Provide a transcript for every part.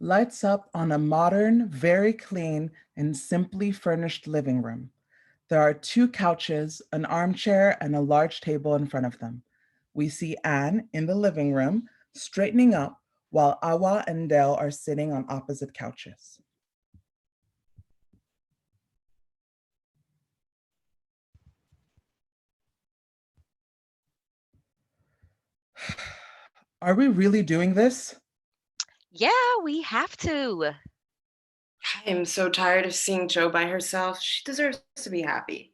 lights up on a modern, very clean, and simply furnished living room. There are two couches, an armchair, and a large table in front of them. We see Anne in the living room, straightening up, while Awa and Dell are sitting on opposite couches. Are we really doing this? Yeah, we have to. I am so tired of seeing Jo by herself. She deserves to be happy.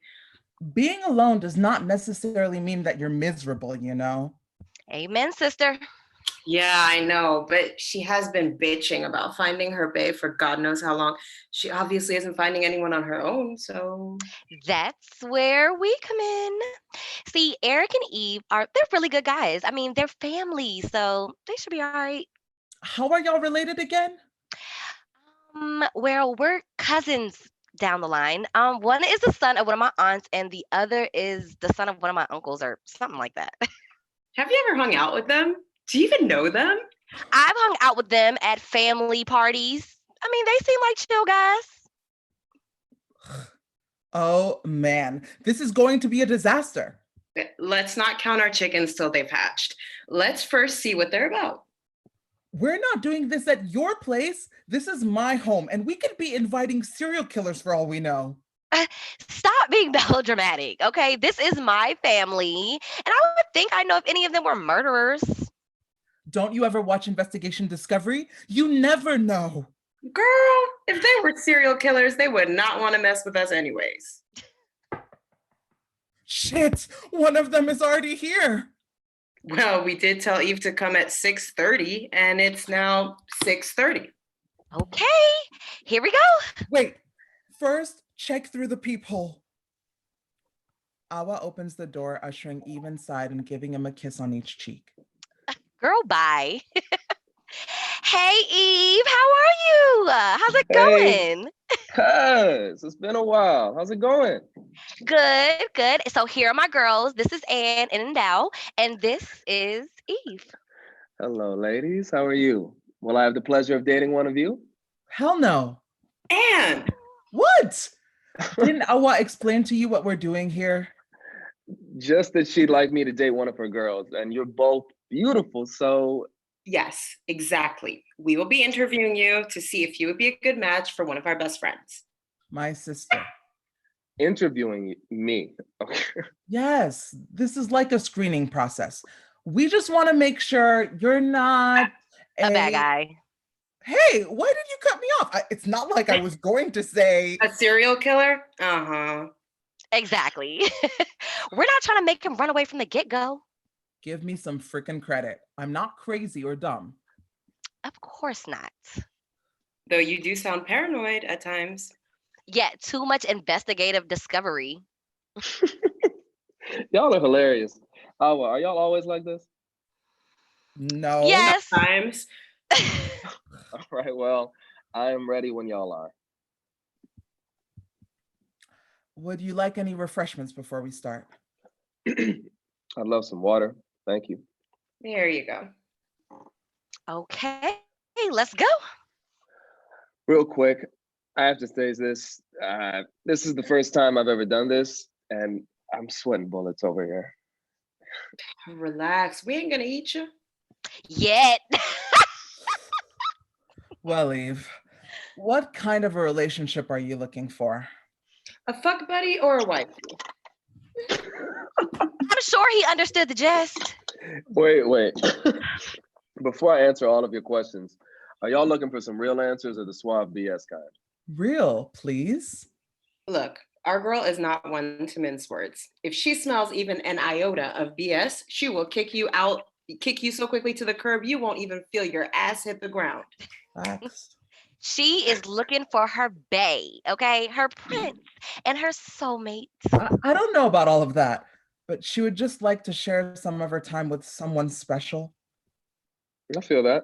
Being alone does not necessarily mean that you're miserable, you know? Amen, sister. Yeah, I know, but she has been bitching about finding her bae for God knows how long. She obviously isn't finding anyone on her own, so. That's where we come in. See, Eric and Eve they're really good guys. I mean, they're family, so they should be all right. How are y'all related again? Well, we're cousins down the line. One is the son of one of my aunts, and the other is the son of one of my uncles, or something like that. Have you ever hung out with them? Do you even know them? I've hung out with them at family parties. I mean, they seem like chill guys. Oh man, this is going to be a disaster. Let's not count our chickens till they've hatched. Let's first see what they're about. We're not doing this at your place. This is my home, and we could be inviting serial killers for all we know. Stop being melodramatic, okay? This is my family, and I would think I know if any of them were murderers. Don't you ever watch Investigation Discovery? You never know. Girl, if they were serial killers, they would not want to mess with us anyways. Shit, one of them is already here. Well, we did tell Eve to come at 6:30, and it's now 6:30. Okay, here we go. Wait, first, check through the peephole. Awa opens the door, ushering Eve inside and giving him a kiss on each cheek. Girl, bye. Hey, Eve, how are you? How's it Hey, going? cuz, it's been a while. How's it going? Good, good. So here are my girls. This is Ann and Endow, and this is Eve. Hello, ladies. How are you? Will I have the pleasure of dating one of you? Hell no. And What? Didn't Awa explain to you what we're doing here? Just that she'd like me to date one of her girls, and you're both beautiful, so yes, exactly. We will be interviewing you to see if you would be a good match for one of our best friends. My sister. interviewing me. Okay. Yes, this is like a screening process. We just want to make sure you're not A bad guy. Hey, why did you cut me off? It's not like I was going to say. A serial killer? Uh-huh. Exactly. We're not trying to make him run away from the get-go. Give me some freaking credit. I'm not crazy or dumb. Of course not. Though you do sound paranoid at times. Yeah, too much investigative discovery. Y'all are hilarious. Oh, are y'all always like this? No. Yes. Times. All right, well, I am ready when y'all are. Would you like any refreshments before we start? I'd love some water. Thank you. There you go. Okay, let's go. Real quick, I have to say this. This is the first time I've ever done this, and I'm sweating bullets over here. Relax. We ain't gonna eat you. Yet. Well, Eve, what kind of a relationship are you looking for? A fuck buddy or a wife? I'm sure he understood the jest. Wait. Before I answer all of your questions, are y'all looking for some real answers or the suave BS kind? Real, please. Look, our girl is not one to mince words. If she smells even an iota of BS, she will kick you so quickly to the curb, you won't even feel your ass hit the ground. Facts. She is looking for her bae, okay? Her prince and her soulmate. I don't know about all of that, but she would just like to share some of her time with someone special. I feel that.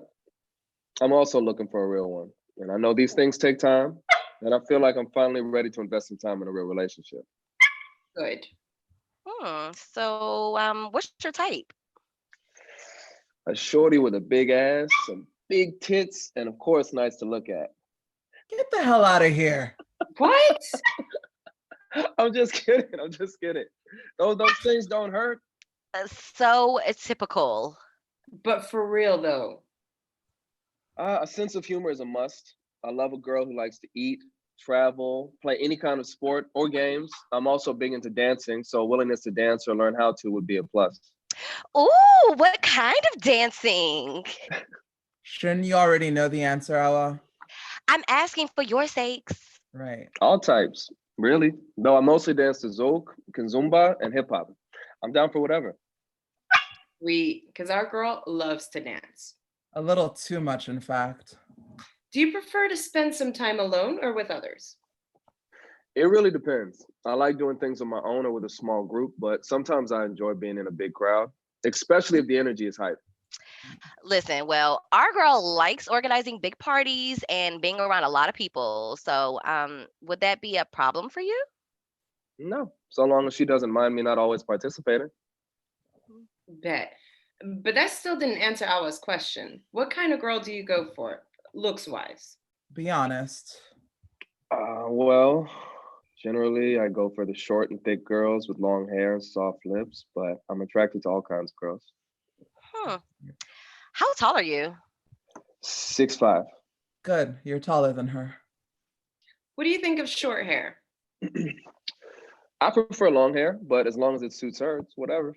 I'm also looking for a real one. And I know these things take time, and I feel like I'm finally ready to invest some time in a real relationship. Good. So, what's your type? A shorty with a big ass, some big tits, and of course, nice to look at. Get the hell out of here. What? I'm just kidding. I'm just kidding. Those things don't hurt. So typical. But for real though. A sense of humor is a must. I love a girl who likes to eat, travel, play any kind of sport or games. I'm also big into dancing, so willingness to dance or learn how to would be a plus. Ooh, what kind of dancing? Shouldn't you already know the answer, Ella? I'm asking for your sakes. Right. All types, really. Though I mostly dance to zouk, kizomba, and hip hop. I'm down for whatever. Because our girl loves to dance. A little too much, in fact. Do you prefer to spend some time alone or with others? It really depends. I like doing things on my own or with a small group, but sometimes I enjoy being in a big crowd, especially if the energy is hype. Listen, well, our girl likes organizing big parties and being around a lot of people. So, would that be a problem for you? No, so long as she doesn't mind me not always participating. Bet. But that still didn't answer Awa's question. What kind of girl do you go for, looks wise? Be honest. Well, generally I go for the short and thick girls with long hair and soft lips, but I'm attracted to all kinds of girls. Hmm. How tall are you? 6'5". Good, you're taller than her. What do you think of short hair? I prefer long hair, but as long as it suits her, it's whatever.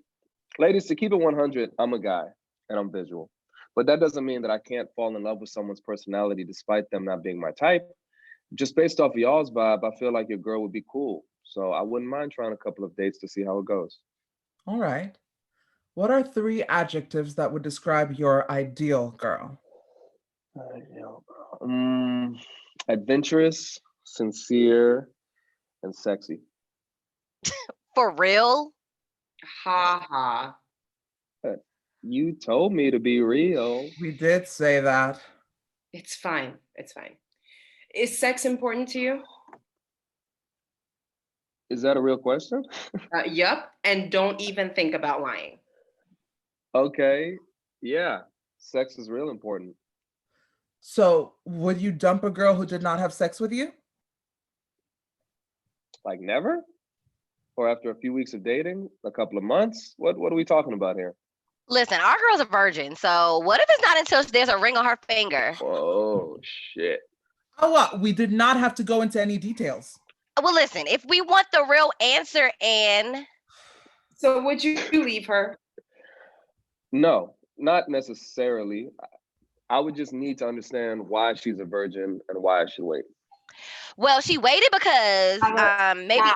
Ladies, to keep it 100, I'm a guy and I'm visual. But that doesn't mean that I can't fall in love with someone's personality despite them not being my type. Just based off of y'all's vibe, I feel like your girl would be cool. So I wouldn't mind trying a couple of dates to see how it goes. All right. What are 3 adjectives that would describe your ideal girl? Adventurous, sincere, and sexy. For real? Ha ha. You told me to be real. We did say that. It's fine. It's fine. Is sex important to you? Is that a real question? Yup. And don't even think about lying. Okay. Yeah. Sex is real important. So, would you dump a girl who did not have sex with you? Like never? Or after a few weeks of dating, a couple of months? What are we talking about here? Listen, our girl's a virgin. So, what if it's not until there's a ring on her finger? Oh shit. Oh, what? We did not have to go into any details. Well, listen, if we want the real answer, Anne. So would you leave her? No, not necessarily. I would just need to understand why she's a virgin and why I should wait. Well, she waited because maybe.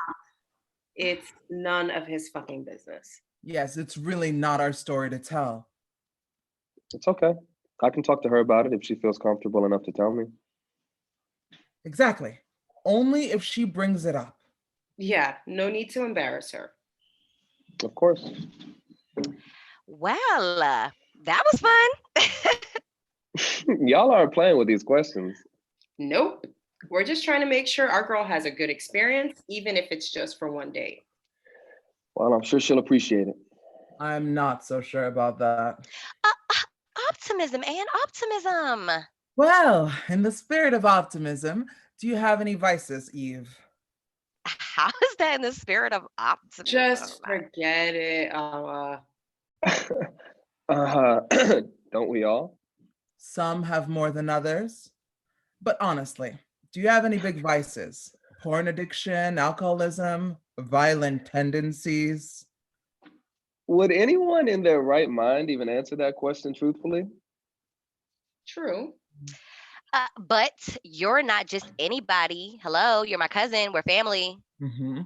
It's none of his fucking business. Yes, it's really not our story to tell. It's okay. I can talk to her about it if she feels comfortable enough to tell me. Exactly. Only if she brings it up. Yeah, no need to embarrass her. Of course. Well, that was fun. Y'all aren't playing with these questions. Nope. We're just trying to make sure our girl has a good experience, even if it's just for one date. Well, I'm sure she'll appreciate it. I'm not so sure about that. Optimism, Anne, optimism. Well, in the spirit of optimism, do you have any vices, Eve? How is that in the spirit of optimism? Just forget it. Don't we all? Some have more than others. But honestly, do you have any big vices? Porn addiction, alcoholism, violent tendencies? Would anyone in their right mind even answer that question truthfully? True. But you're not just anybody. Hello, you're my cousin. We're family. Mm-hmm.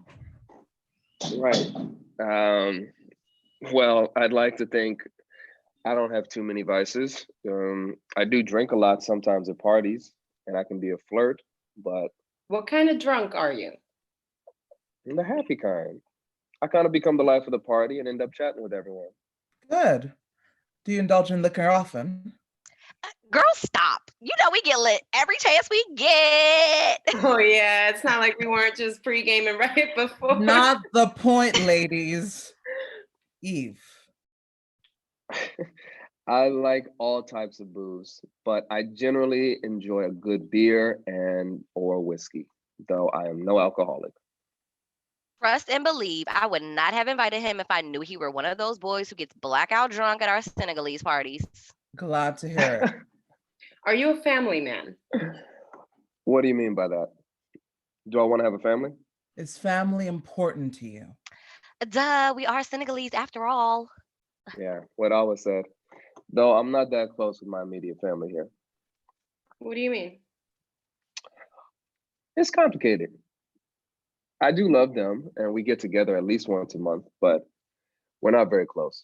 Right. Well, I'd like to think I don't have too many vices. I do drink a lot sometimes at parties, and I can be a flirt, but What kind of drunk are you? I'm the happy kind. I kind of become the life of the party and end up chatting with everyone. Good. Do you indulge in liquor often? Girl, stop. You know we get lit every chance we get. Oh yeah, it's not like we weren't just pre-gaming right before. Not the point, ladies. Eve. I like all types of booze, but I generally enjoy a good beer and or whiskey, though I am no alcoholic. Trust and believe, I would not have invited him if I knew he were one of those boys who gets blackout drunk at our Senegalese parties. Glad to hear it. Are you a family man? What do you mean by that? Do I want to have a family? Is family important to you? Duh, we are Senegalese after all. Yeah, what I always said. Though I'm not that close with my immediate family here. What do you mean? It's complicated. I do love them, and we get together at least once a month, but we're not very close.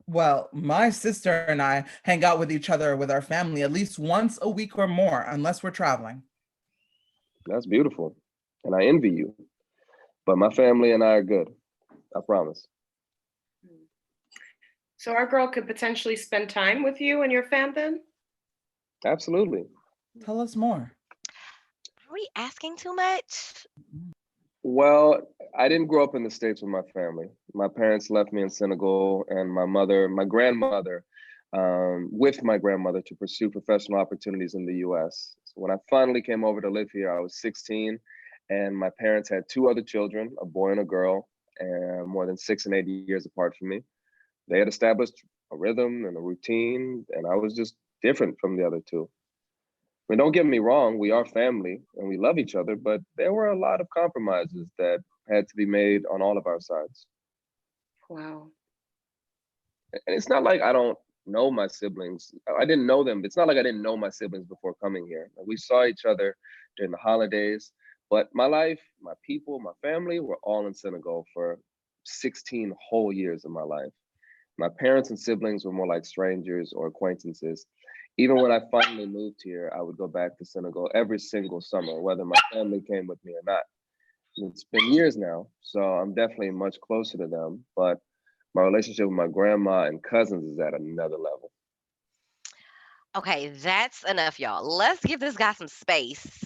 Well, my sister and I hang out with each other with our family at least once a week or more, unless we're traveling. That's beautiful, and I envy you. But my family and I are good. I promise. So our girl could potentially spend time with you and your fam then? Absolutely. Tell us more. Are we asking too much? Well, I didn't grow up in the States with my family. My parents left me in Senegal, and my grandmother, with my grandmother to pursue professional opportunities in the US. So when I finally came over to live here, I was 16, and my parents had two other children, a boy and a girl, and more than 6 and 8 years apart from me. They had established a rhythm and a routine, and I was just different from the other two. I mean, don't get me wrong, we are family and we love each other, but there were a lot of compromises that had to be made on all of our sides. Wow. And it's not like I don't know my siblings. I didn't know them. It's not like I didn't know my siblings before coming here. We saw each other during the holidays, but my life, my people, my family were all in Senegal for 16 whole years of my life. My parents and siblings were more like strangers or acquaintances. Even when I finally moved here, I would go back to Senegal every single summer, whether my family came with me or not. It's been years now, so I'm definitely much closer to them, but my relationship with my grandma and cousins is at another level. Okay, that's enough, y'all. Let's give this guy some space.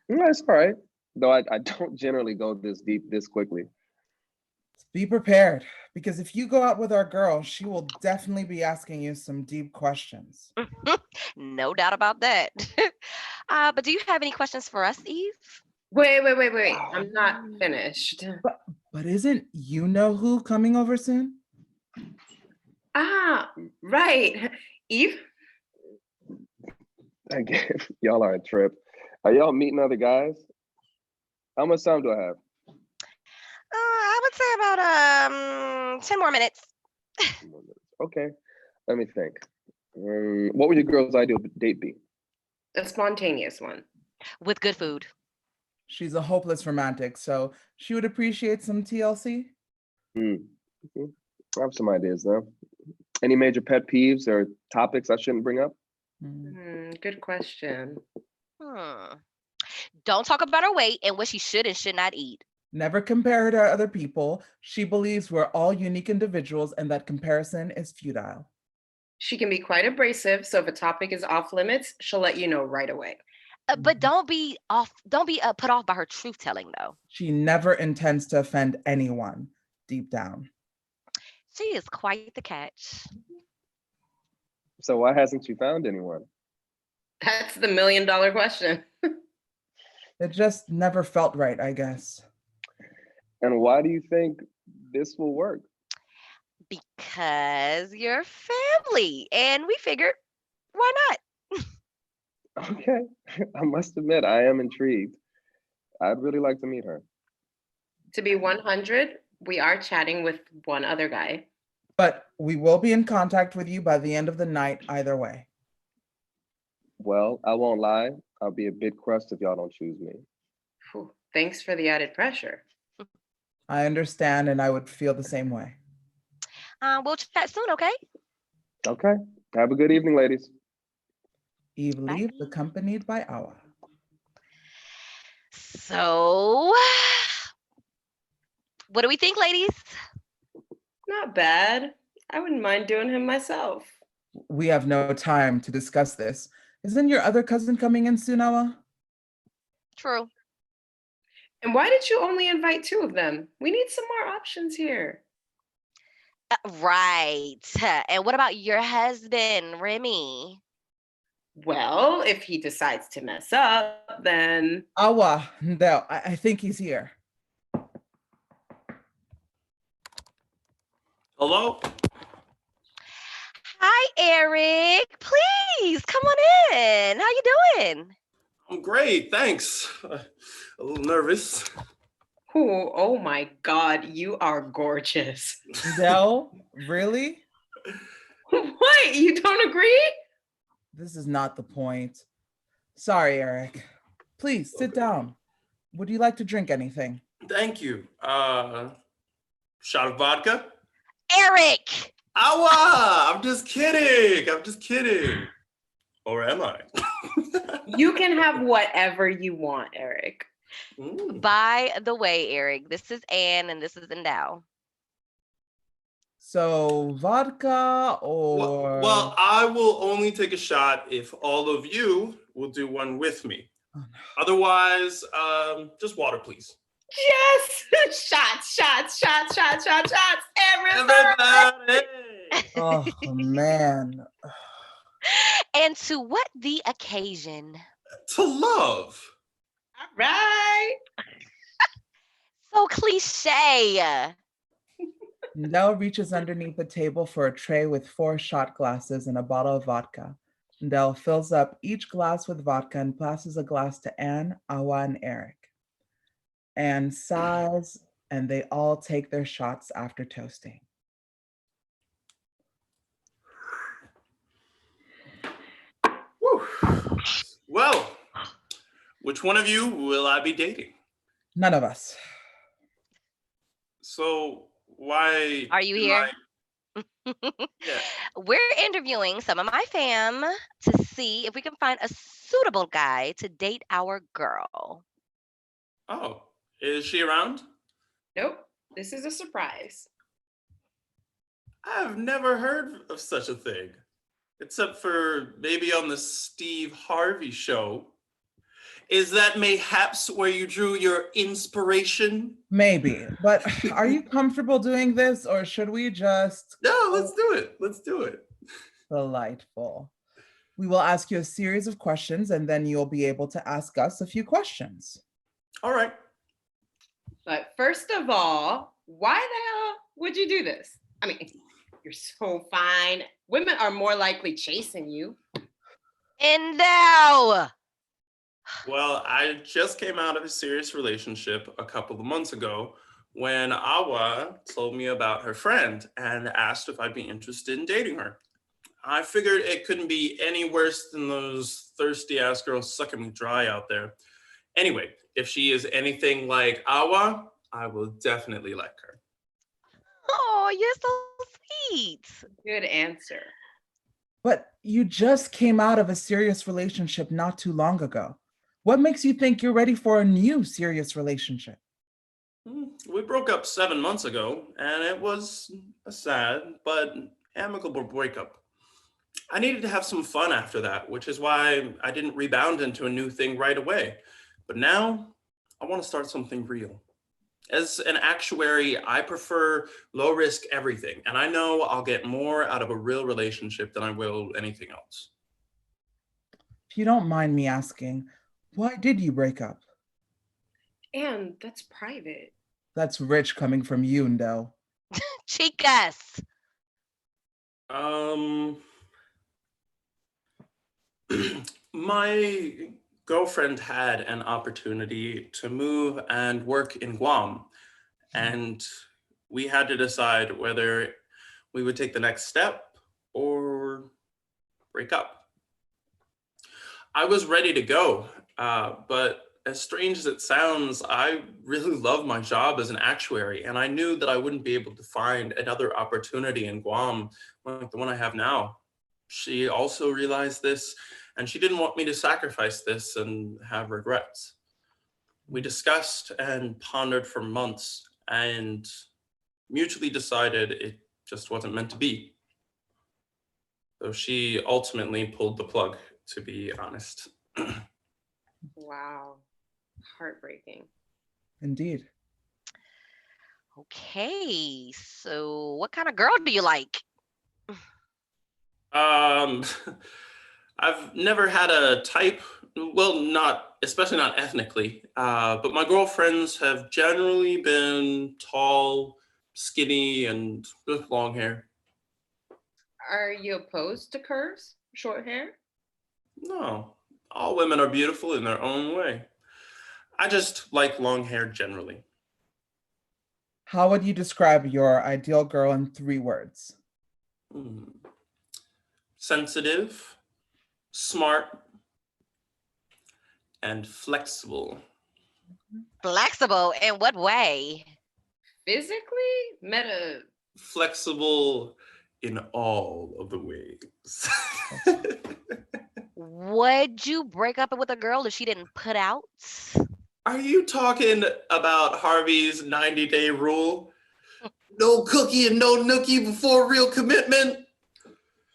Yeah, it's all right, though I don't generally go this deep this quickly. Be prepared, because if you go out with our girl, she will definitely be asking you some deep questions. No doubt about that. But do you have any questions for us, Eve? Wait. I'm not finished. But isn't you know who coming over soon? Ah, right. Eve? Again, y'all are a trip. Are y'all meeting other guys? How much time do I have? I would say about 10 more minutes. Okay, let me think. What would your girl's ideal date be? A spontaneous one. With good food. She's a hopeless romantic, so she would appreciate some TLC. Hmm. Okay. I have some ideas though. Any major pet peeves or topics I shouldn't bring up? Good question. Hmm. Don't talk about her weight and what she should and should not eat. Never compare her to other people. She believes we're all unique individuals and that comparison is futile. She can be quite abrasive, so if a topic is off limits, she'll let you know right away. But don't be put off by her truth telling though. She never intends to offend anyone deep down. She is quite the catch. So why hasn't she found anyone? That's the $1,000,000 question. It just never felt right, I guess. And why do you think this will work? Because you're family. And we figured, why not? Okay, I must admit, I am intrigued. I'd really like to meet her. To be 100, we are chatting with one other guy. But we will be in contact with you by the end of the night either way. Well, I won't lie. I'll be a bit crushed if y'all don't choose me. Whew, thanks for the added pressure. I understand, and I would feel the same way. We'll chat soon, okay? Okay, have a good evening, ladies. Eve Bye. leaves, accompanied by Awa. So, what do we think, ladies? Not bad. I wouldn't mind doing him myself. We have no time to discuss this. Isn't your other cousin coming in soon, Awa? True. And why did you only invite 2 of them? We need some more options here. Right. And what about your husband, Remy? Well, if he decides to mess up, then Awa, no, I think he's here. Hello? Hi, Eric. Please come on in. How you doing? I'm great, thanks. A little nervous. oh my God, you are gorgeous. No, really? What? You don't agree? This is not the point. Sorry, Eric. Please sit Okay. down. Would you like to drink anything? Thank you. Shot of vodka? Eric! Awa! I'm just kidding. I'm just kidding. Or am I? You can have whatever you want, Eric. Mm. By the way, Eric, this is Anne and this is Endow. So, vodka or... Well, I will only take a shot if all of you will do one with me. Oh, no. Otherwise, just water, please. Yes! Shots. Everybody! Oh, man. And to what the occasion? To love. All right. So cliche. Nell reaches underneath the table for a tray with 4 shot glasses and a bottle of vodka. Nell fills up each glass with vodka and passes a glass to Anne, Awa, and Eric. Anne sighs, and they all take their shots after toasting. Whew. Well, which one of you will I be dating? None of us. So why Are you am here? Yeah. We're interviewing some of my fam to see if we can find a suitable guy to date our girl. Oh, is she around? Nope. This is a surprise. I've never heard of such a thing, except for maybe on the Steve Harvey show. Is that mayhaps where you drew your inspiration? Maybe, but are you comfortable doing this, or should we just... No, let's do it. Let's do it. Delightful. We will ask you a series of questions, and then you'll be able to ask us a few questions. All right. But first of all, why the hell would you do this? I mean, you're so fine. Women are more likely chasing you. Endow! Well, I just came out of a serious relationship a couple of months ago when Awa told me about her friend and asked if I'd be interested in dating her. I figured it couldn't be any worse than those thirsty ass girls sucking me dry out there. Anyway, if she is anything like Awa, I will definitely like her. Oh, you're so sweet. Good answer. But you just came out of a serious relationship not too long ago. What makes you think you're ready for a new serious relationship? We broke up 7 months ago, and it was a sad but amicable breakup. I needed to have some fun after that, which is why I didn't rebound into a new thing right away. But now, I want to start something real. As an actuary, I prefer low risk everything, and I know I'll get more out of a real relationship than I will anything else. If you don't mind me asking, why did you break up? And that's private. That's rich coming from you, Ndell. Chicas. My girlfriend had an opportunity to move and work in Guam, and we had to decide whether we would take the next step or break up. I was ready to go, but as strange as it sounds, I really love my job as an actuary, and I knew that I wouldn't be able to find another opportunity in Guam like the one I have now. She also realized this, and she didn't want me to sacrifice this and have regrets. We discussed and pondered for months and mutually decided it just wasn't meant to be. So she ultimately pulled the plug, to be honest. Wow. Heartbreaking. Indeed. Okay, so what kind of girl do you like? Um, I've never had a type. Well, not especially not ethnically. But my girlfriends have generally been tall, skinny, and with long hair. Are you opposed to curves, short hair? No, all women are beautiful in their own way. I just like long hair generally. How would you describe your ideal girl in 3 words? Hmm. Sensitive, smart, and flexible. Flexible in what way? Physically? Flexible in all of the ways. Would you break up with a girl if she didn't put out? Are you talking about Harvey's 90-day rule? No cookie and no nookie before real commitment?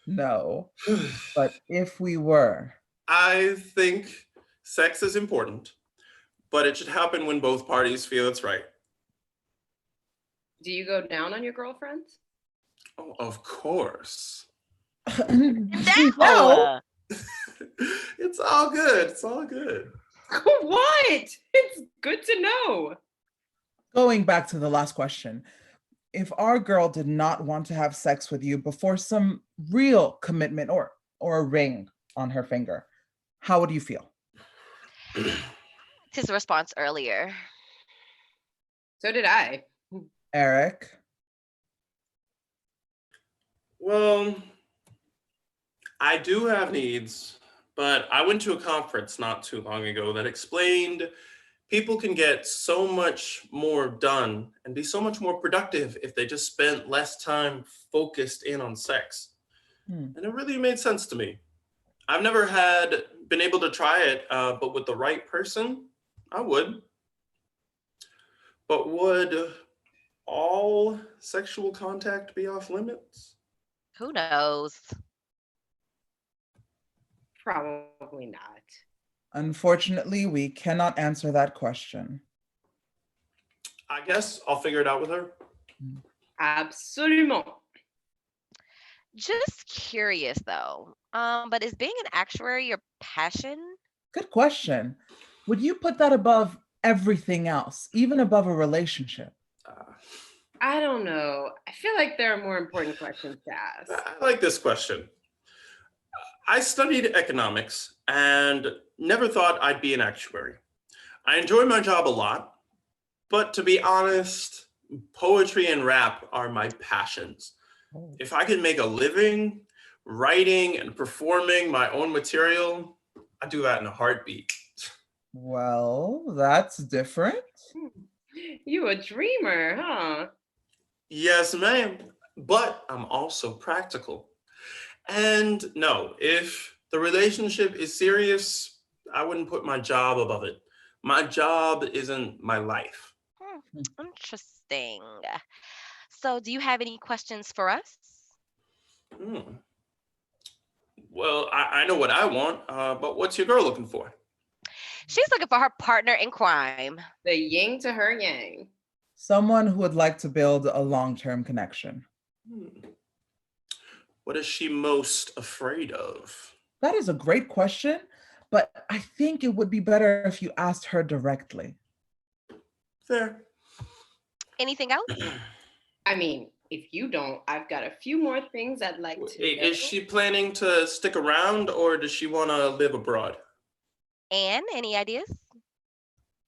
No, but if we were, I think sex is important, but it should happen when both parties feel it's right. Do you go down on your girlfriends? Oh, of course. no. No. It's all good. It's all good. What? It's good to know. Going back to the last question, if our girl did not want to have sex with you before some real commitment or a ring on her finger, how would you feel? His response earlier. So did I. Eric? Well, I do have needs, but I went to a conference not too long ago that explained people can get so much more done and be so much more productive if they just spent less time focused in on sex. Hmm. And it really made sense to me. I've never had been able to try it, but with the right person, I would. But would all sexual contact be off limits? Who knows? Probably not. Unfortunately, we cannot answer that question. I guess I'll figure it out with her. Absolument. Just curious though. But is being an actuary your passion? Good question. Would you put that above everything else, even above a relationship? Uh, I don't know. I feel like there are more important questions to ask. I like this question. I studied economics and never thought I'd be an actuary. I enjoy my job a lot, but to be honest, poetry and rap are my passions. Oh. If I could make a living writing and performing my own material, I'd do that in a heartbeat. Well, that's different. You a dreamer, huh? Yes, ma'am. But I'm also practical. And no, if the relationship is serious, I wouldn't put my job above it. My job isn't my life. Interesting. So, do you have any questions for us? Hmm. Well, I know what I want, but what's your girl looking for? She's looking for her partner in crime. The yin to her yang. Someone who would like to build a long-term connection. Hmm. What is she most afraid of? That is a great question, but I think it would be better if you asked her directly. Fair. Anything else? I mean, if you don't, I've got a few more things I'd like to know. Is she planning to stick around or does she want to live abroad? Anne, any ideas?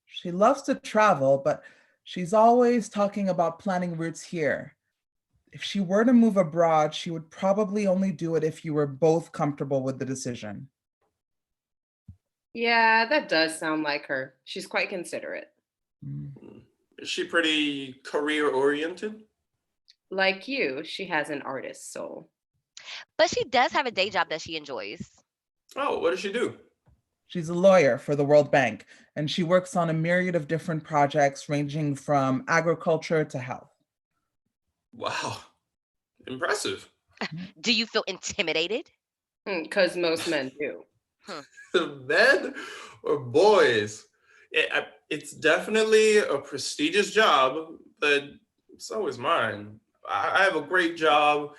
She loves to travel, but she's always talking about planning routes here. If she were to move abroad, she would probably only do it if you were both comfortable with the decision. Yeah, that does sound like her. She's quite considerate. Mm. Is she pretty career oriented? Like you, she has an artist's soul. But she does have a day job that she enjoys. Oh, what does she do? She's a lawyer for the World Bank, and she works on a myriad of different projects ranging from agriculture to health. Wow, impressive. Do you feel intimidated? Because most men do. Men or boys? It's definitely a prestigious job, but So is mine. I have a great job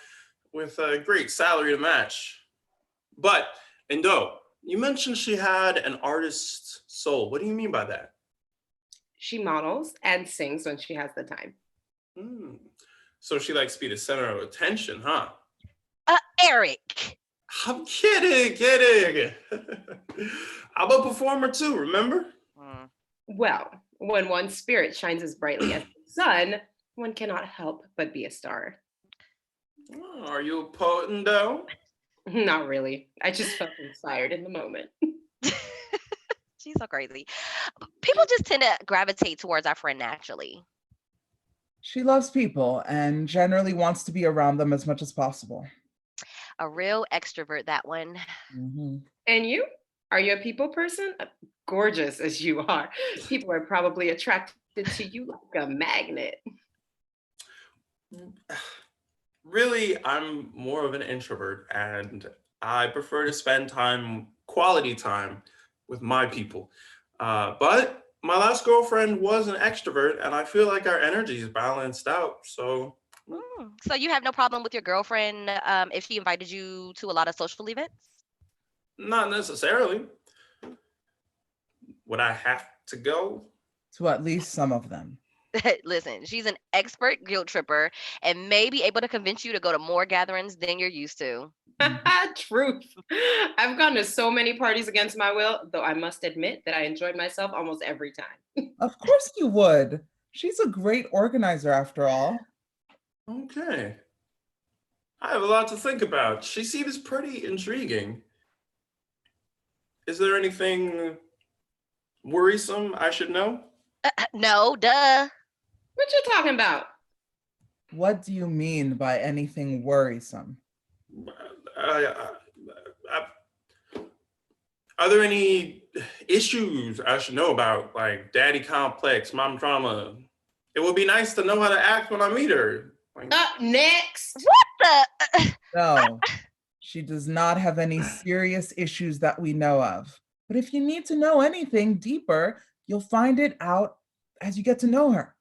with a great salary to match. But, Indo, you mentioned she had an artist's soul. What do you mean by that? She models and sings when she has the time. Hmm. So she likes to be the center of attention, huh? Eric. I'm kidding. I'm a performer too, remember? Mm. Well, when one's spirit shines as brightly as the sun, one cannot help but be a star. Oh, are you a poet, Indo? Not really. I just felt inspired in the moment. She's so crazy. People just tend to gravitate towards our friend naturally. She loves people and generally wants to be around them as much as possible. A real extrovert, that one. Mhm. And you? Are you a people person? Gorgeous as you are, people are probably attracted to you like a magnet. Really, I'm more of an introvert and I prefer to spend quality time with my people. But my last girlfriend was an extrovert and I feel like our energy is balanced out. So, So you have no problem with your girlfriend if she invited you to a lot of social events? not necessarily. Would I have to go? To at least some of them. Listen, she's an expert guilt tripper and may be able to convince you to go to more gatherings than you're used to. Truth. I've gone to so many parties against my will, though I must admit that I enjoyed myself almost every time. Of course you would. She's a great organizer after all. Okay. I have a lot to think about. She seems pretty intriguing. Is there anything worrisome I should know? No, duh. What you talking about? What do you mean by anything worrisome? Uh, are there any issues I should know about, like daddy complex, mom trauma? It would be nice to know how to act when I meet her. Like, Up next. What the? No, she does not have any serious issues that we know of. But if you need to know anything deeper, you'll find it out as you get to know her.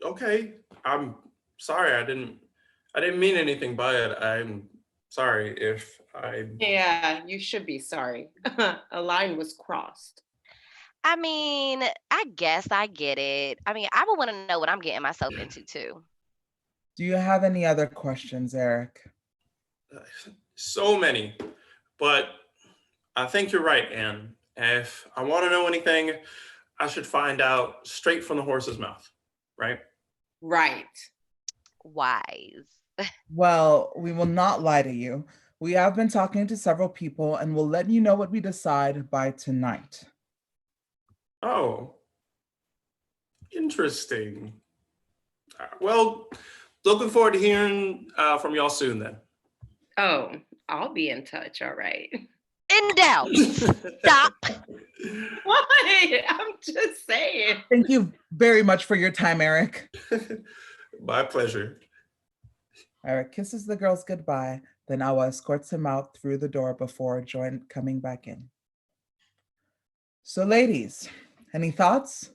okay, I'm sorry. I didn't mean anything by it. I'm sorry if I. Yeah, you should be sorry. A line was crossed. I mean, I guess I get it. I mean, I would want to know what I'm getting myself into too. Do you have any other questions, Eric? So many, but I think you're right, Anne. If I want to know anything, I should find out straight from the horse's mouth, right? Right. Wise. Well, we will not lie to you. We have been talking to several people and we'll let you know what we decide by tonight. Oh, interesting. Well, looking forward to hearing from y'all soon then. Oh, I'll be in touch. All right. In doubt. Stop. Why? I'm just saying. Thank you very much for your time, Eric. My pleasure. Eric kisses the girls goodbye, then Awa escorts him out through the door before coming back in. So ladies, any thoughts?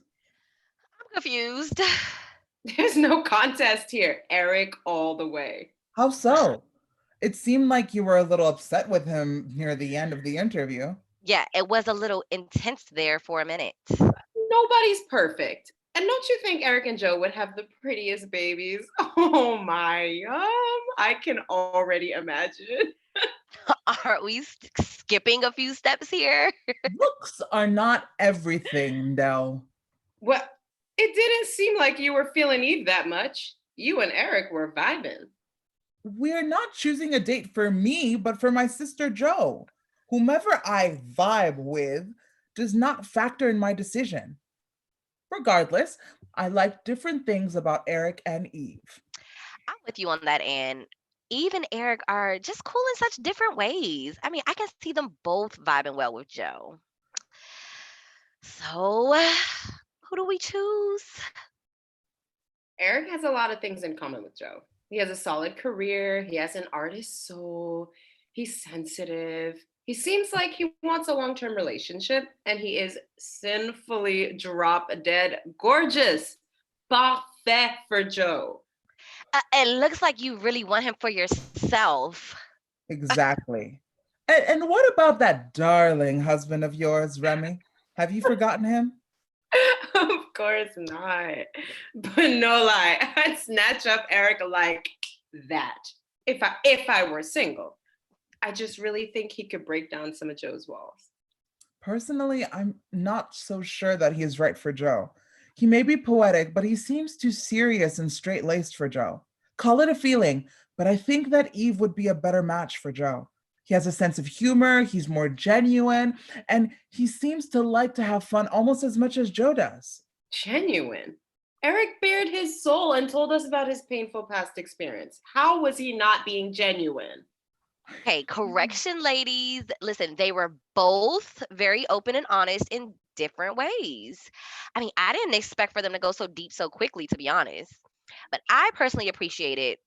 I'm confused. There's no contest here. Eric all the way. How so? It seemed like you were a little upset with him near the end of the interview. Yeah, it was a little intense there for a minute. Nobody's perfect. And don't you think Eric and Joe would have the prettiest babies? Oh my, I can already imagine. Aren't we skipping a few steps here? Looks are not everything, though. Well, it didn't seem like you were feeling Eve that much. You and Eric were vibing. We're not choosing a date for me, but for my sister Joe. Whomever I vibe with does not factor in my decision. Regardless, I like different things about Eric and Eve. I'm with you on that, and Eve and Eric are just cool in such different ways. I mean, I can see them both vibing well with Joe. So, who do we choose? Eric has a lot of things in common with Joe. He has a solid career. He has an artist soul. He's sensitive. He seems like he wants a long-term relationship, and he is sinfully drop dead gorgeous. Parfait. fat for Joe. It looks like you really want him for yourself. Exactly. And what about that darling husband of yours, Remy? Have you forgotten him? Of course not. But no lie, I'd snatch up Eric like that if I were single. I just really think he could break down some of Joe's walls. Personally, I'm not so sure that he is right for Joe. He may be poetic, but he seems too serious and straight-laced for Joe. Call it a feeling, but I think that Eve would be a better match for Joe. He has a sense of humor, he's more genuine, and he seems to like to have fun almost as much as Joe does. Genuine. Eric bared his soul and told us about his painful past experience. How was he not being genuine? Okay, correction, ladies. Listen, they were both very open and honest in different ways. I mean, I didn't expect for them to go so deep so quickly, to be honest. But I personally appreciate it.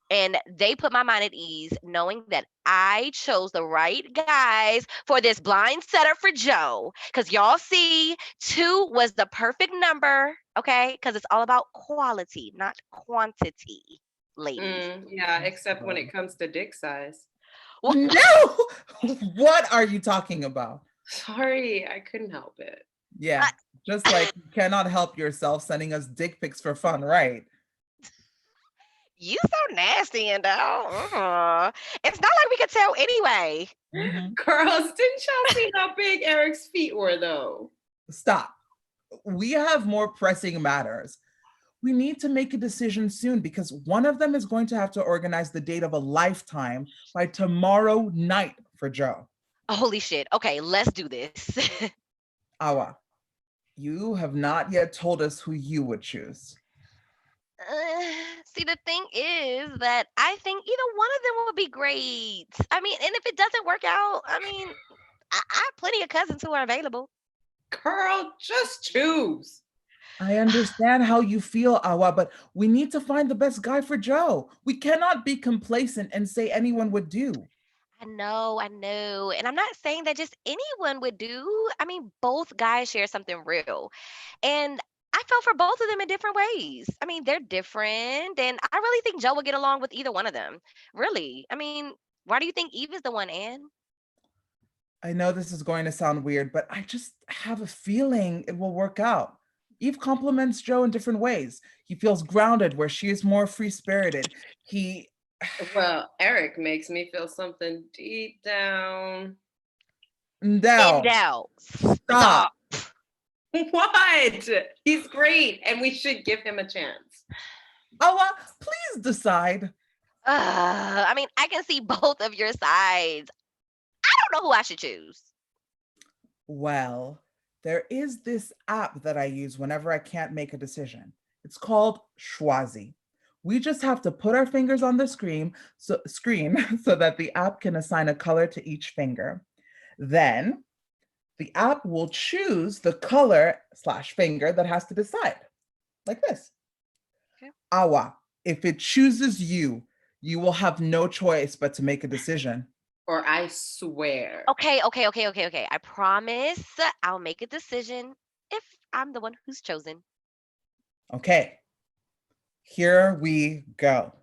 And they put my mind at ease knowing that I chose the right guys for this blind setup for Joe. Because y'all see, 2 was the perfect number, okay? Because it's all about quality, not quantity, ladies. Yeah, except when it comes to dick size. No! What are you talking about? Sorry, I couldn't help it. Yeah, just like you cannot help yourself sending us dick pics for fun, right? You so nasty, Endo. It's not like we could tell anyway. Mhm. Girls, didn't y'all see how big Eric's feet were, though? Stop. We have more pressing matters. We need to make a decision soon because one of them is going to have to organize the date of a lifetime by tomorrow night for Joe. Holy shit. Okay, let's do this. Awa, you have not yet told us who you would choose. See, the thing is that I think either one of them would be great. I mean, and if it doesn't work out, I mean, I have plenty of cousins who are available. Girl, just choose. I understand how you feel, Awa, but we need to find the best guy for Joe. We cannot be complacent and say anyone would do. I know. And I'm not saying that just anyone would do. I mean, both guys share something real. And I felt for both of them in different ways. I mean, they're different. And I really think Joe would get along with either one of them. Really. I mean, why do you think Eve is the one, Anne? I know this is going to sound weird, but I just have a feeling it will work out. Eve compliments Joe in different ways. He feels grounded where she is more free spirited. He. Well, Eric makes me feel something deep down. Now, Endo. stop. What? He's great, and we should give him a chance. Awa, please decide. I mean, I can see both of your sides. I don't know who I should choose. Well, there is this app that I use whenever I can't make a decision. It's called Schwazi. We just have to put our fingers on the screen so that the app can assign a color to each finger. Then the app will choose the color/finger that has to decide, like this. Okay. Awa, if it chooses you, you will have no choice but to make a decision. Or I swear. Okay. I promise I'll make a decision if I'm the one who's chosen. Okay, here we go.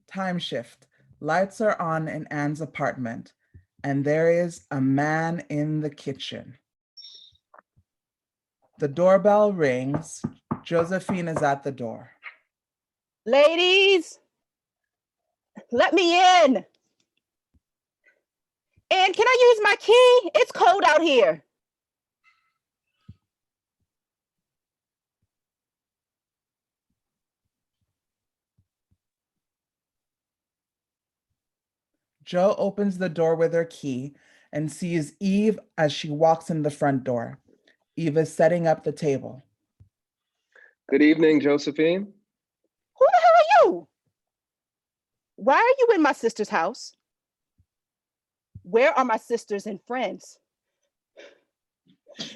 Time shift. Lights are on in Anne's apartment, and there is a man in the kitchen. The doorbell rings. Josephine is at the door. Ladies, let me in. And can I use my key? It's cold out here. Joe opens the door with her key and sees Eve as she walks in the front door. Eve is setting up the table. Good evening, Josephine. Who the hell are you? Why are you in my sister's house? Where are my sisters and friends?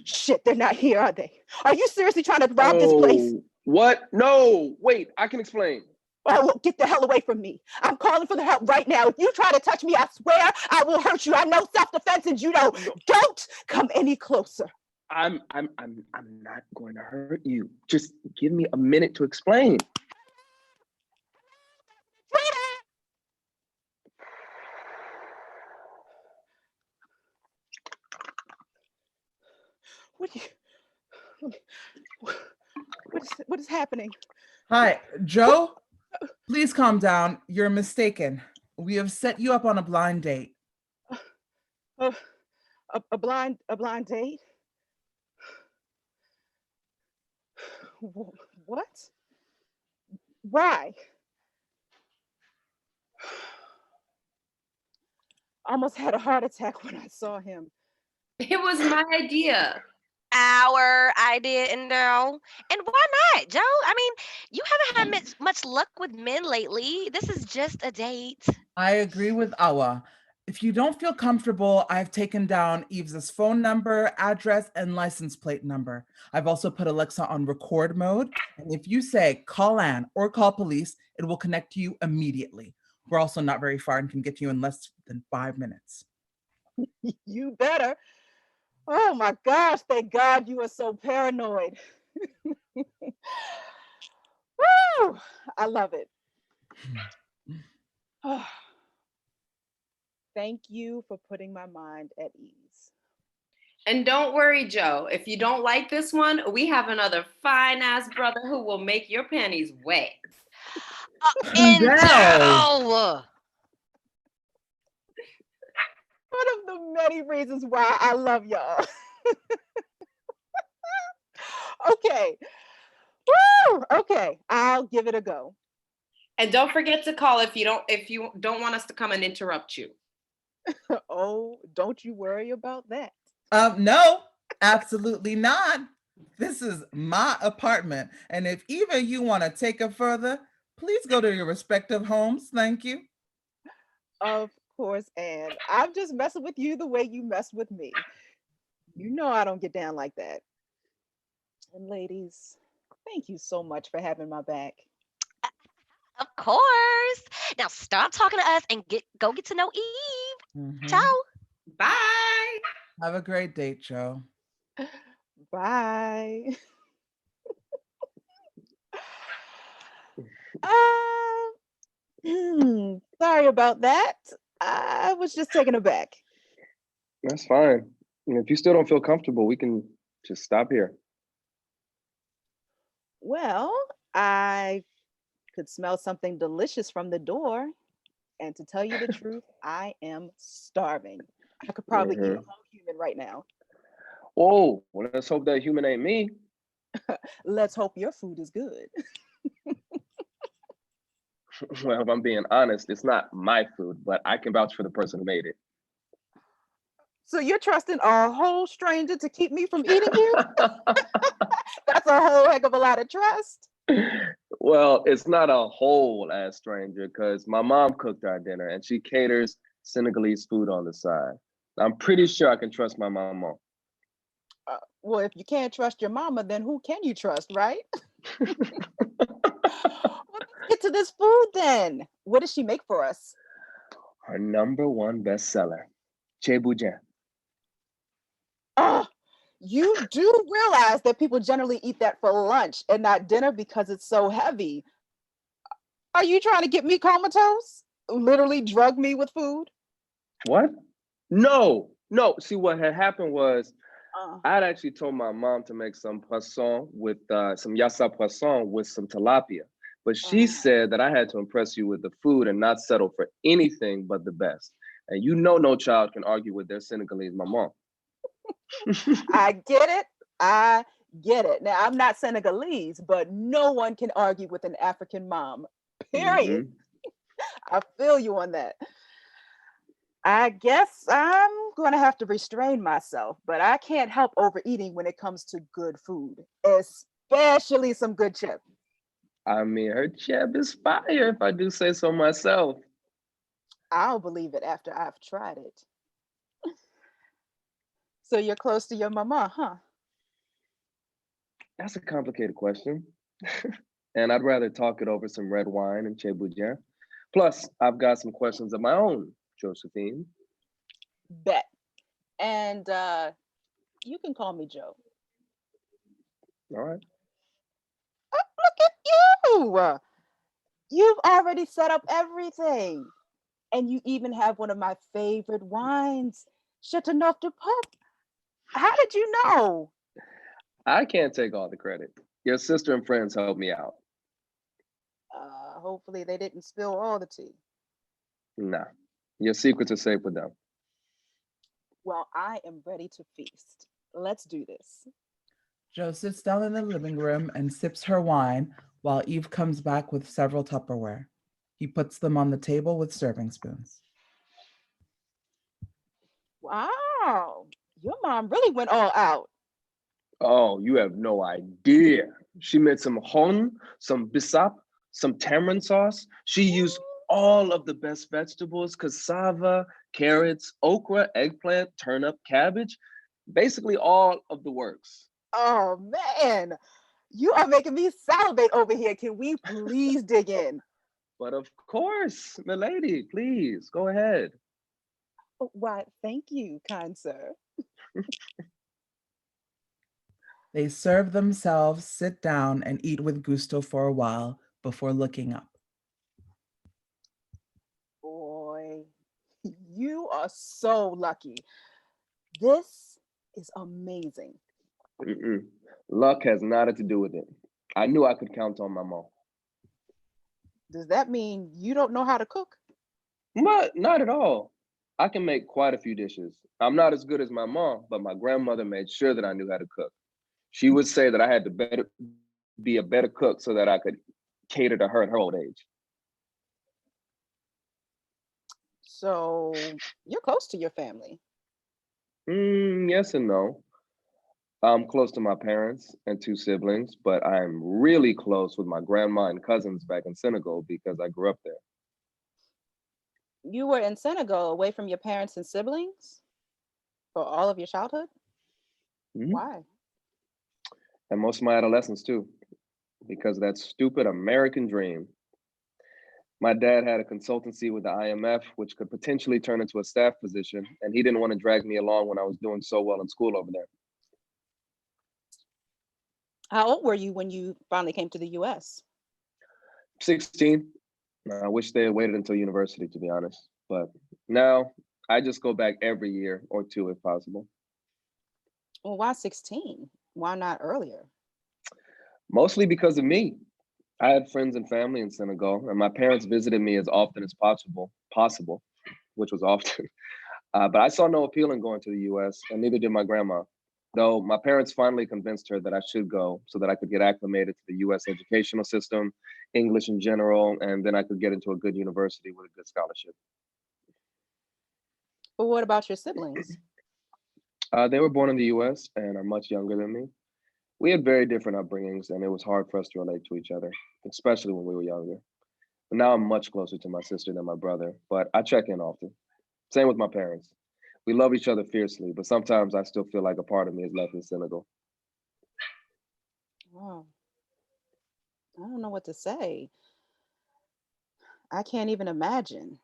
Shit, they're not here, are they? Are you seriously trying to rob this place? What? No, wait, I can explain. Oh, get the hell away from me. I'm calling for the help right now. If you try to touch me, I swear I will hurt you. I know self-defense and you know, don't come any closer. I'm not going to hurt you. Just give me a minute to explain. What is happening? Hi, Joe, please calm down. You're mistaken. We have set you up on a blind date. A blind date? What? Why? I almost had a heart attack when I saw him. It was my idea. Our idea, and no. And why not, Joe? I mean, you haven't had much luck with men lately. This is just a date. I agree with Awa. If you don't feel comfortable, I've taken down Eve's phone number, address, and license plate number. I've also put Alexa on record mode. And if you say call Ann or call police, it will connect to you immediately. We're also not very far and can get to you in less than 5 minutes. You better. Oh my gosh, thank God you are so paranoid. Woo! I love it. Thank you for putting my mind at ease. And don't worry, Joe. If you don't like this one, we have another fine ass brother who will make your panties wet. And Joe. Joe! One of the many reasons why I love y'all. Okay. Woo! Okay, I'll give it a go. And don't forget to call if you don't want us to come and interrupt you. Oh, don't you worry about that. No, absolutely not. This is my apartment. And if either you want to take it further, please go to your respective homes. Thank you. Of course, Anne. I'm just messing with you the way you mess with me. You know I don't get down like that. And ladies, thank you so much for having my back. Of course. Now stop talking to us and go get to know Eve. Mhm. Ciao. Bye. Have a great date, Joe. Bye. Sorry about that. I was just taken aback. That's fine. And if you still don't feel comfortable, we can just stop here. Well, I could smell something delicious from the door. And to tell you the truth, I am starving. I could probably eat a whole human right now. Oh, well, let's hope that human ain't me. Let's hope your food is good. Well, if I'm being honest, it's not my food, but I can vouch for the person who made it. So you're trusting a whole stranger to keep me from eating you? That's a whole heck of a lot of trust. Well, it's not a whole ass stranger because my mom cooked our dinner and she caters Senegalese food on the side. I'm pretty sure I can trust my mama. Well, if you can't trust your mama, then who can you trust, right? Well, let's get to this food then. What does she make for us? Her #1 bestseller, Chebujan. Oh, you do realize that people generally eat that for lunch and not dinner because it's so heavy. Are you trying to get me comatose? Literally drug me with food? What? No. See, what had happened was I had actually told my mom to make some poisson with some yassa poisson with some tilapia. But she said that I had to impress you with the food and not settle for anything but the best. And you know no child can argue with their Senegalese mama. I get it. I get it. Now, I'm not Senegalese, but no one can argue with an African mom, period. I feel you on that. I guess I'm going to have to restrain myself, but I can't help overeating when it comes to good food, especially some good chip. I mean, her chip is fire, if I do say so myself. I'll believe it after I've tried it. So you're close to your mama, huh? That's a complicated question. And I'd rather talk it over some red wine and Che Boudin. Plus, I've got some questions of my own, Josephine. Bet. And you can call me Joe. All right. Oh, look at you. You've already set up everything. And you even have one of my favorite wines, Chateauneuf du Pape. How did you know? I can't take all the credit. Your sister and friends helped me out. Hopefully they didn't spill all the tea. Nah, your secrets are safe with them. Well, I am ready to feast. Let's do this. Jo sits down in the living room and sips her wine while Eve comes back with several Tupperware. He puts them on the table with serving spoons. Wow, your mom really went all out. Oh, you have no idea. She made some hon, some bisap, some tamarind sauce. She used all of the best vegetables, cassava, carrots, okra, eggplant, turnip, cabbage, basically all of the works. Oh man, you are making me salivate over here. Can we please dig in? But of course, milady, please go ahead. Oh, why, thank you, kind sir. They serve themselves, sit down, and eat with gusto for a while before looking up. Boy, you are so lucky. This is amazing. Mm-mm. Luck has nothing to do with it. I knew I could count on my mom. Does that mean you don't know how to cook? But not at all. I can make quite a few dishes. I'm not as good as my mom, but my grandmother made sure that I knew how to cook. She would say that I had to be a better cook so that I could cater to her at her old age. So you're close to your family. Yes and no. I'm close to my parents and two siblings, but I'm really close with my grandma and cousins back in Senegal because I grew up there. You were in Senegal away from your parents and siblings for all of your childhood? Mhm. Why? And most of my adolescence too, because of that stupid American dream. My dad had a consultancy with the IMF, which could potentially turn into a staff position, and he didn't want to drag me along when I was doing so well in school over there. How old were you when you finally came to the US? 16. I wish they had waited until university, to be honest. But now I just go back every year or two if possible. Well, why 16? Why not earlier? Mostly because of me. I had friends and family in Senegal, and my parents visited me as often as possible, which was often. But I saw no appeal in going to the US, and neither did my grandma. Though my parents finally convinced her that I should go so that I could get acclimated to the US educational system, English in general, and then I could get into a good university with a good scholarship. But what about your siblings? They were born in the US and are much younger than me. We had very different upbringings, and it was hard for us to relate to each other, especially when we were younger. But now I'm much closer to my sister than my brother, but I check in often. Same with my parents. We love each other fiercely, but sometimes I still feel like a part of me is left in Senegal. Wow, I don't know what to say. I can't even imagine.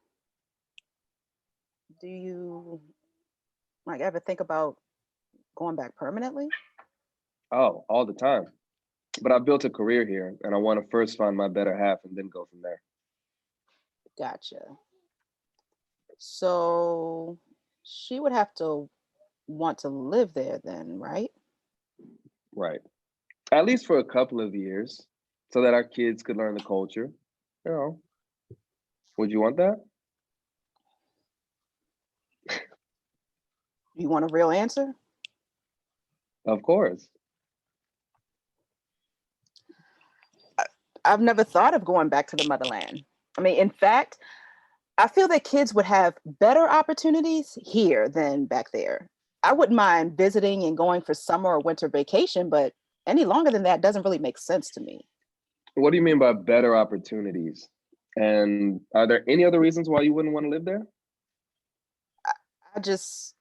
Do you like ever think about going back permanently? Oh, all the time. But I built a career here, and I want to first find my better half and then go from there. Gotcha. So she would have to want to live there then, right? Right. At least for a couple of years, so that our kids could learn the culture. You know, would you want that? You want a real answer? Of course. I've never thought of going back to the motherland. I mean, in fact, I feel that kids would have better opportunities here than back there. I wouldn't mind visiting and going for summer or winter vacation, but any longer than that doesn't really make sense to me. What do you mean by better opportunities? And are there any other reasons why you wouldn't want to live there? I just,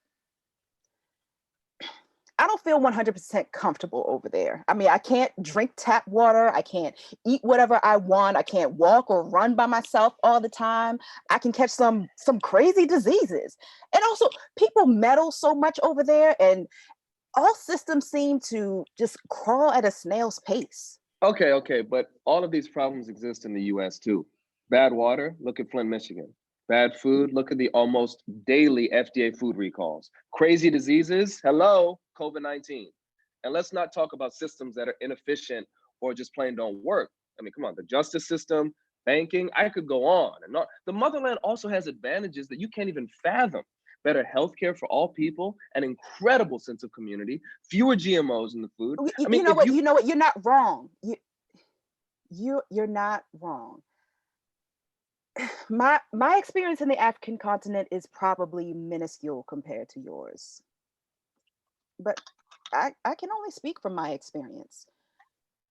I don't feel 100% comfortable over there. I mean, I can't drink tap water. I can't eat whatever I want. I can't walk or run by myself all the time. I can catch some crazy diseases. And also, people meddle so much over there, and all systems seem to just crawl at a snail's pace. Okay, but all of these problems exist in the US too. Bad water, look at Flint, Michigan. Bad food, look at the almost daily FDA food recalls. Crazy diseases, hello, COVID-19. And let's not talk about systems that are inefficient or just plain don't work. I mean, come on, the justice system, banking, I could go on. And on. The motherland also has advantages that you can't even fathom. Better healthcare for all people, an incredible sense of community, fewer GMOs in the food. I mean, you know what? You're not wrong. You're not wrong. My experience in the African continent is probably minuscule compared to yours, but I can only speak from my experience.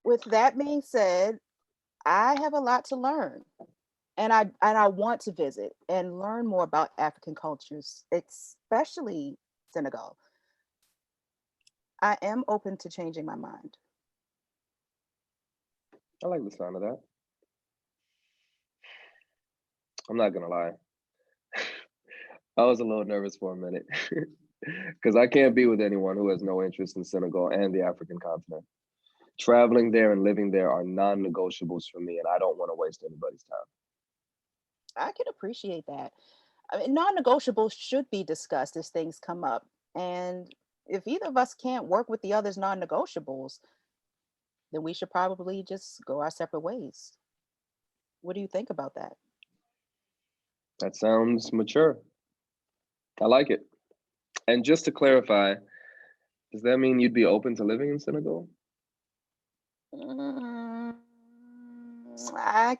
With that being said, I have a lot to learn, and I want to visit and learn more about African cultures, especially Senegal. I am open to changing my mind. I like the sound of that. I'm not gonna lie. I was a little nervous for a minute because I can't be with anyone who has no interest in Senegal and the African continent. Traveling there and living there are non-negotiables for me, and I don't want to waste anybody's time. I can appreciate that. I mean, non-negotiables should be discussed as things come up. And if either of us can't work with the other's non-negotiables, then we should probably just go our separate ways. What do you think about that? That sounds mature. I like it. And just to clarify, does that mean you'd be open to living in Senegal? I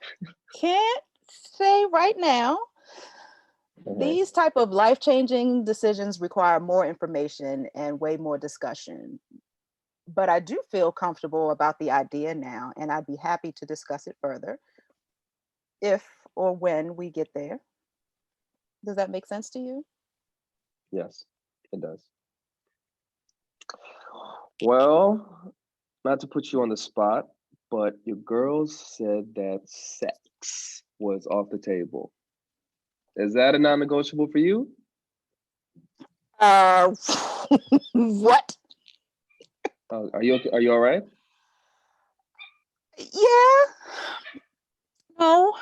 can't say right now. These type of life-changing decisions require more information and way more discussion. But I do feel comfortable about the idea now, and I'd be happy to discuss it further if or when we get there. Does that make sense to you? Yes, it does. Well, not to put you on the spot, but your girls said that sex was off the table. Is that a non-negotiable for you? What? Are you okay? Are you all right? Yeah. No.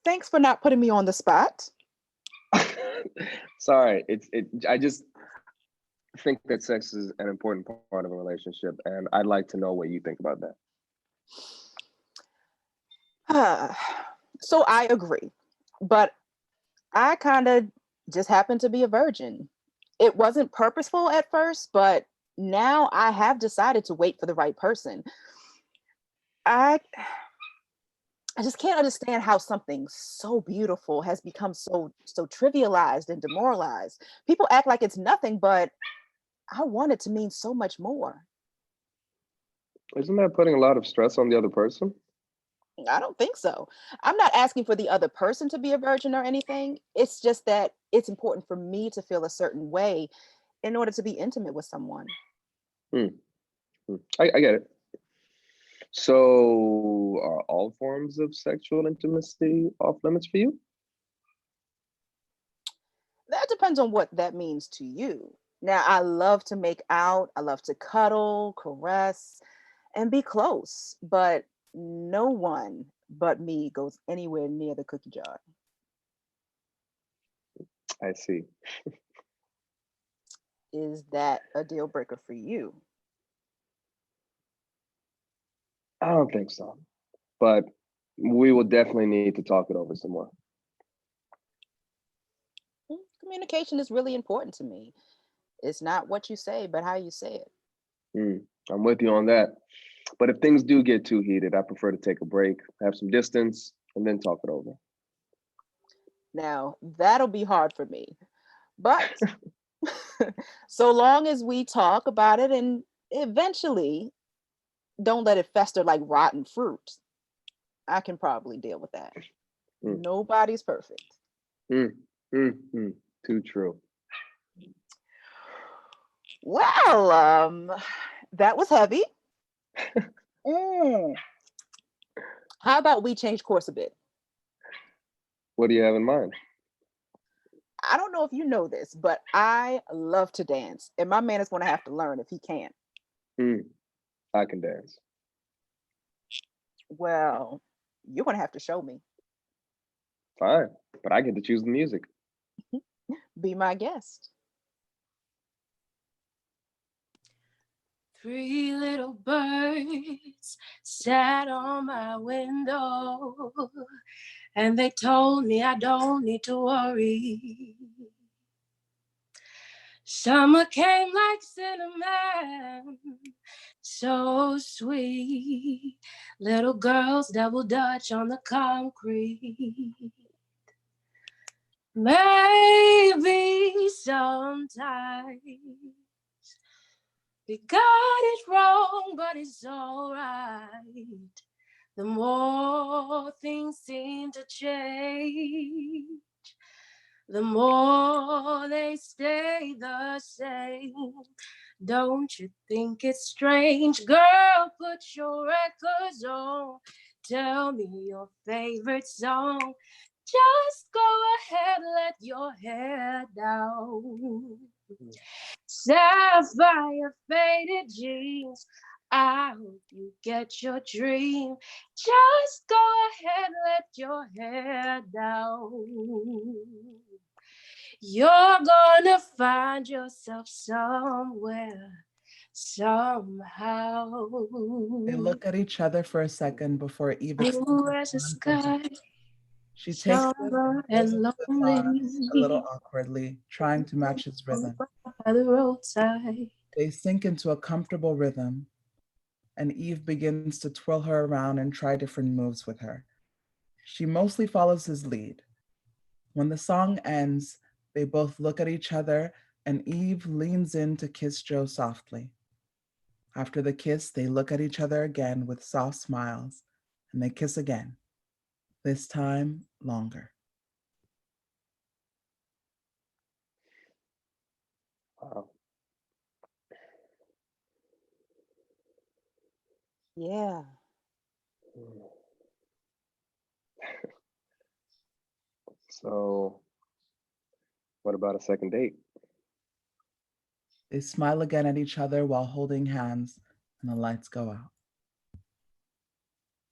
Thanks for not putting me on the spot. Sorry, I just think that sex is an important part of a relationship, and I'd like to know what you think about that. So I agree, but I kind of just happen to be a virgin. It wasn't purposeful at first, but now I have decided to wait for the right person. I just can't understand how something so beautiful has become so trivialized and demoralized. People act like it's nothing, but I want it to mean so much more. Isn't that putting a lot of stress on the other person? I don't think so. I'm not asking for the other person to be a virgin or anything. It's just that it's important for me to feel a certain way in order to be intimate with someone. I get it. So are all forms of sexual intimacy off limits for you? That depends on what that means to you. Now, I love to make out, I love to cuddle, caress, and be close, but no one but me goes anywhere near the cookie jar. I see. Is that a deal breaker for you? I don't think so, but we will definitely need to talk it over some more. Communication is really important to me. It's not what you say, but how you say it. I'm with you on that. But if things do get too heated, I prefer to take a break, have some distance, and then talk it over. Now, that'll be hard for me. But so long as we talk about it and eventually don't let it fester like rotten fruit, I can probably deal with that. Nobody's perfect. Too true. Well, that was heavy. Mm. How about we change course a bit? What do you have in mind? I don't know if you know this, but I love to dance, and my man is going to have to learn if he can. I can dance. Well, you're going to have to show me. Fine, but I get to choose the music. Be my guest. Three little birds sat on my window, and they told me I don't need to worry. Summer came like cinnamon, so sweet. Little girls double dutch on the concrete. Maybe sometimes we got it wrong, but it's alright. The more things seem to change, the more they stay the same. Don't you think it's strange? Girl, put your records on. Tell me your favorite song. Just go ahead, let your hair down. Sapphire faded jeans. I hope you get your dream. Just go ahead, let your hair down. You're gonna find yourself somewhere, somehow. They look at each other for a second before Eve Blue as the sky, She takes him somber and pulls and him to his arms a lonely. little awkwardly, trying to match his rhythm. By the roadside. They sink into a comfortable rhythm, and Eve begins to twirl her around and try different moves with her. She mostly follows his lead. When the song ends, they both look at each other, and Eve leans in to kiss Joe softly. After the kiss, they look at each other again with soft smiles, and they kiss again, this time longer. Wow. Yeah. So, what about a second date? They smile again at each other while holding hands, and the lights go out.